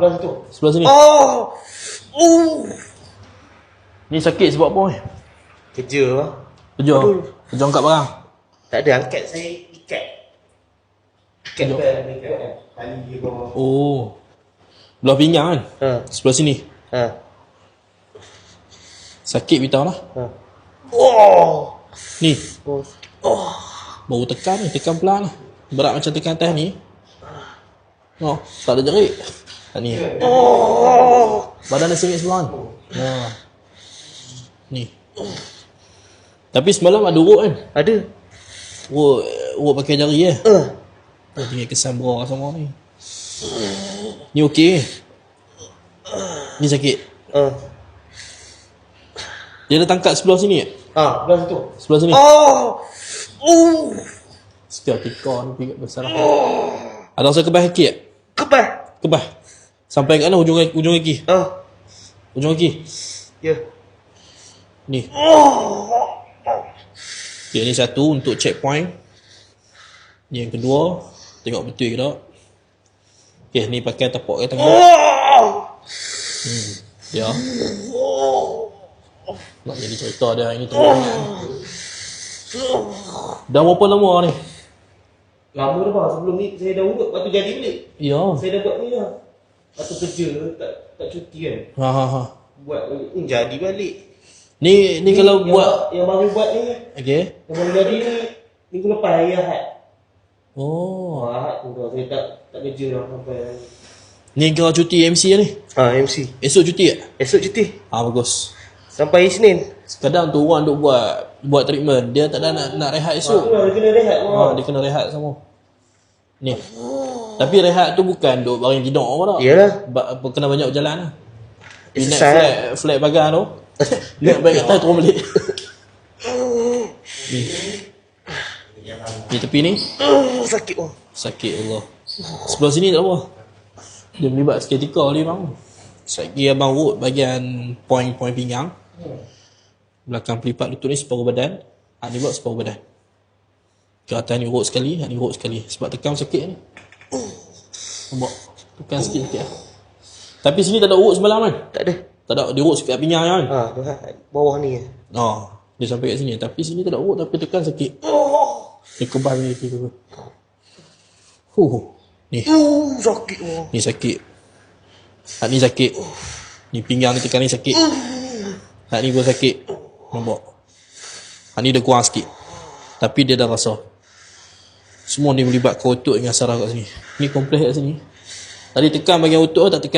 Sebelah situ. Sebelah sini. Ni sakit sebab apa ni? Kerja lah. Kerja. Kerja angkat barang. Tak ada, angkat saya ikat. Ikat tali dia bawah. Oh. Belah pinggang kan? Ha. Sebelah sini. Ha. Sakit beritahu lah. Ha. Oh. Ni. Oh. Baru tekan ni. Tekan pelan lah. Berat macam tekan atas ni. Oh. Tak ada jerit. Ni. Oh. Badan dah sengit sebelah kan? Ha. Ni. Tapi semalam ada urut kan? Ada. Urut pakai jari eh. Tinggal kesan bra sama ni. Ni okey. Ni sakit. Dia ada tangkap sebelah sini tak? Sebelah situ. Sebelah sini. Sekian tikar ni pergi besar lah. Ada rasa kebas kaki tak? Kebas. Sampai kat mana ujung kaki? Ujung kaki. Ya. Ni. Okay, ni satu untuk checkpoint. Ni yang kedua. Tengok betul ke tak. Okay, ni pakai tepuk ke tangan. Ya. Nak jadi cerita dia hari ni tengok. Dah berapa lama ni? Lama dah bang, sebelum ni saya dah urut, lepas tu jadi balik. Ya. Saya dah buat ni lah. Lepas tu kerja, tak cuti kan. Ha. Buat balik, ni jadi balik. Ni kalau buat. Yang baru buat ni, Okay. yang baru jadi ni, minggu lepas hari Ahad. Oh. Ahad tu dah, saya tak kerja dah sampai. Ni kau cuti MC ni? MC. Esok cuti tak? Esok cuti. Bagus. Sampai Isnin. Kadang tu orang duk buat treatment, dia tak ada nak rehat esok. Dia kena rehat. Dia kena rehat sama. Ni. Tapi rehat tu bukan duk baring tidur apa tak? Yalah. Kena banyak berjalan lah. Dia naik Exercise. flat bagan tu. Naik baik atas turun balik. Ni. Di tepi ni. Sakit oh. Sakit Allah. Sebelah sini tak apa. Dia melibat seketika ni bang. Sekali abang urut bahagian point pinggang. Belakang pelipat lutut ni separuh badan. Ni buat separuh badan. Ke atas ni urut sekali, ni urut sekali. Sebab tekan sakit ni. Nampak? Tekan sikit lah. Tapi sini tak ada urut semalam kan? Tak ada. Tak ada, dia urut sikit pinggang kan? Bawah ni. Dia sampai kat sini. Tapi sini tak ada urut, tapi tekan sakit. Dia kebal ni. Ni. Sakit oh. Ni sakit. Ni sakit. Ni pinggang ni tekan ni sakit. Ni pun sakit. Nampak? Ni dah kurang sikit. Tapi dia dah rasa. Semua ni melibatkan otot dengan saraf kat sini. Ni kompleks kat sini. Tadi tekan bahagian otot tak tekan